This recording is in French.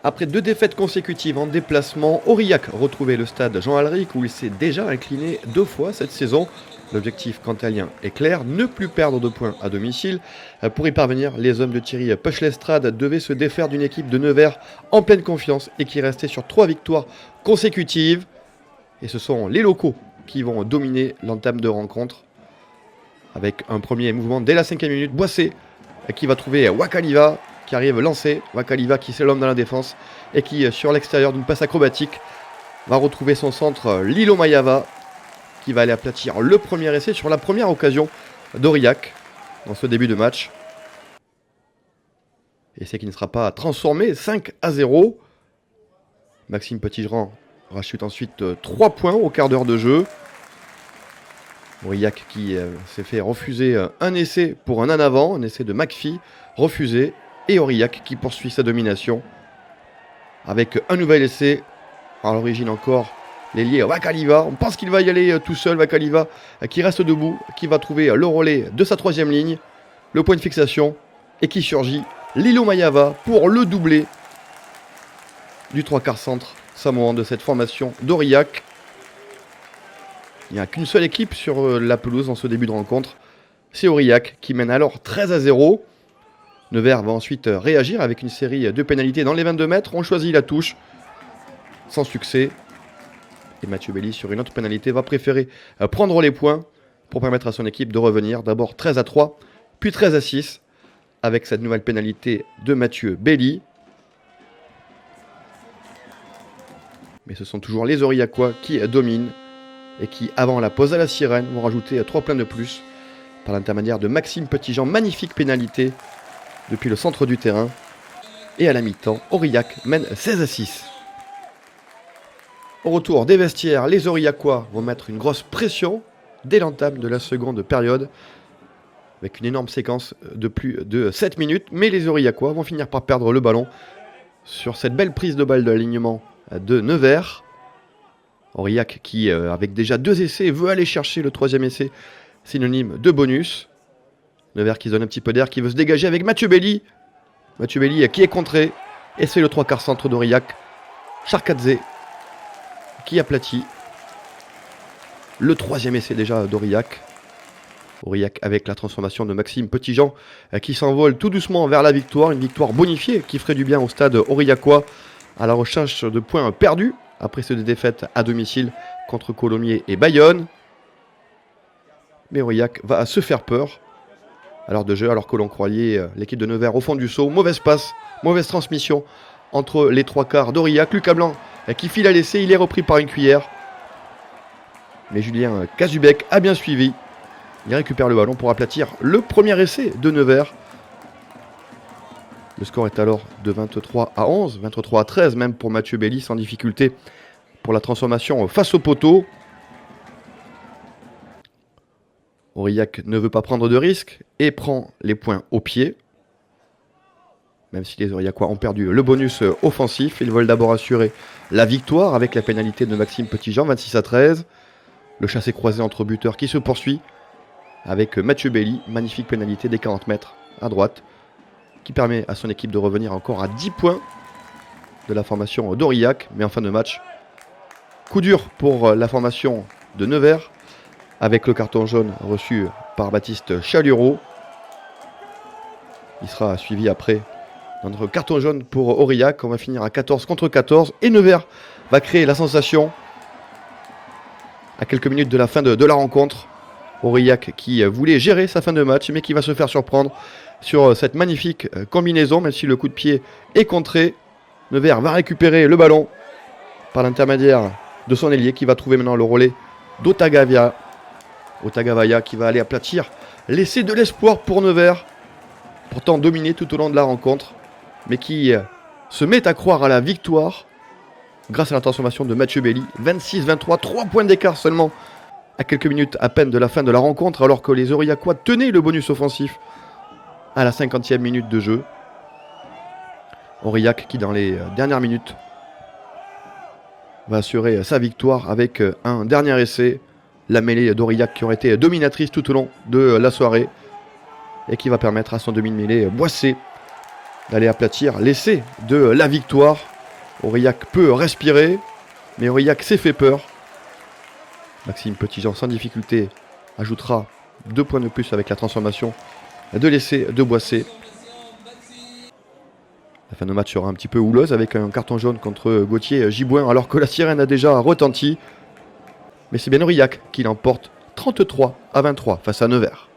Après 2 défaites consécutives en déplacement, Aurillac retrouvait le stade Jean Alric où il s'est déjà incliné 2 fois cette saison. L'objectif cantalien est clair, ne plus perdre de points à domicile. Pour y parvenir, les hommes de Thierry Pechlestrade devaient se défaire d'une équipe de Nevers en pleine confiance et qui restait sur 3 victoires consécutives. Et ce sont les locaux qui vont dominer l'entame de rencontre. Avec un premier mouvement dès la 5e minute, Boissé qui va trouver Wakaliva qui arrive lancé. Wakaliva qui c'est l'homme dans la défense et qui, sur l'extérieur d'une passe acrobatique, va retrouver son centre Lilo Mayava qui va aller aplatir le premier essai sur la première occasion d'Aurillac dans ce début de match. Essai qui ne sera pas transformé, 5-0. Maxime Petitjean rachute ensuite 3 points au quart d'heure de jeu. Aurillac qui s'est fait refuser un essai pour un en avant, un essai de McPhee refusé. Et Aurillac qui poursuit sa domination avec un nouvel essai. À l'origine encore, l'ailier Wakaliva. On pense qu'il va y aller tout seul. Wakaliva qui reste debout, qui va trouver le relais de sa 3e ligne, le point de fixation et qui surgit Lilo Mayava pour le doublé du 3/4 centre samoan de cette formation d'Aurillac. Il n'y a qu'une seule équipe sur la pelouse en ce début de rencontre. C'est Aurillac qui mène alors 13-0. Nevers va ensuite réagir avec une série de pénalités dans les 22 mètres. On choisit la touche sans succès. Et Mathieu Belli, sur une autre pénalité, va préférer prendre les points pour permettre à son équipe de revenir. D'abord 13-3, puis 13-6 avec cette nouvelle pénalité de Mathieu Belli. Mais ce sont toujours les Aurillacois qui dominent et qui, avant la pause à la sirène, vont rajouter 3 points de plus par l'intermédiaire de Maxime Petitjean. Magnifique pénalité depuis le centre du terrain. Et à la mi-temps, Aurillac mène 16-6. Au retour des vestiaires, les Aurillacois vont mettre une grosse pression dès l'entame de la seconde période, avec une énorme séquence de plus de 7 minutes. Mais les Aurillacois vont finir par perdre le ballon sur cette belle prise de balle de l'alignement de Nevers. Aurillac qui, avec déjà 2 essais, veut aller chercher le 3e essai, synonyme de bonus. Nevers qui donne un petit peu d'air, qui veut se dégager avec Mathieu Belli. Mathieu Belli qui est contré. Et c'est le 3/4 centre d'Aurillac. Charkadze qui aplatit. Le 3e essai déjà d'Aurillac. Aurillac avec la transformation de Maxime Petitjean qui s'envole tout doucement vers la victoire. Une victoire bonifiée qui ferait du bien au stade aurillacois à la recherche de points perdus après ces 2 défaites à domicile contre Colomiers et Bayonne. Mais Aurillac va se faire peur à l'heure de jeu, alors que l'on croyait l'équipe de Nevers au fond du saut. Mauvaise passe, mauvaise transmission entre les 3/4 d'Aurillac. Lucas Blanc qui file à l'essai, il est repris par une cuillère. Mais Julien Kazubek a bien suivi. Il récupère le ballon pour aplatir le premier essai de Nevers. Le score est alors de 23-11, 23-13 même pour Mathieu Belli, sans difficulté pour la transformation face au poteau. Aurillac ne veut pas prendre de risques et prend les points au pied. Même si les Aurillacois ont perdu le bonus offensif, ils veulent d'abord assurer la victoire avec la pénalité de Maxime Petitjean, 26-13. Le chassé-croisé entre buteurs qui se poursuit avec Mathieu Belli, magnifique pénalité des 40 mètres à droite, qui permet à son équipe de revenir encore à 10 points de la formation d'Aurillac. Mais en fin de match, coup dur pour la formation de Nevers, avec le carton jaune reçu par Baptiste Chalureau. Il sera suivi après notre carton jaune pour Aurillac. On va finir à 14-14 et Nevers va créer la sensation à quelques minutes de la fin de la rencontre. Aurillac qui voulait gérer sa fin de match mais qui va se faire surprendre sur cette magnifique combinaison, même si le coup de pied est contré. Nevers va récupérer le ballon par l'intermédiaire de son ailier qui va trouver maintenant le relais d'Otagavia. Otagavaya qui va aller aplatir l'essai de l'espoir pour Nevers, pourtant dominé tout au long de la rencontre, mais qui se met à croire à la victoire grâce à la transformation de Mathieu Belli. 26-23, 3 points d'écart seulement à quelques minutes à peine de la fin de la rencontre, alors que les Aurillacois tenaient le bonus offensif à la 50e minute de jeu. Aurillac qui dans les dernières minutes va assurer sa victoire avec un dernier essai. La mêlée d'Aurillac qui aurait été dominatrice tout au long de la soirée et qui va permettre à son demi-mêlée Boissé d'aller aplatir l'essai de la victoire. Aurillac peut respirer, mais Aurillac s'est fait peur. Maxime Petitjean sans difficulté ajoutera 2 points de plus avec la transformation de l'essai de Boissé. La fin de match sera un petit peu houleuse avec un carton jaune contre Gauthier Gibouin alors que la sirène a déjà retenti. Mais c'est bien Aurillac qui l'emporte 33-23 face à Nevers.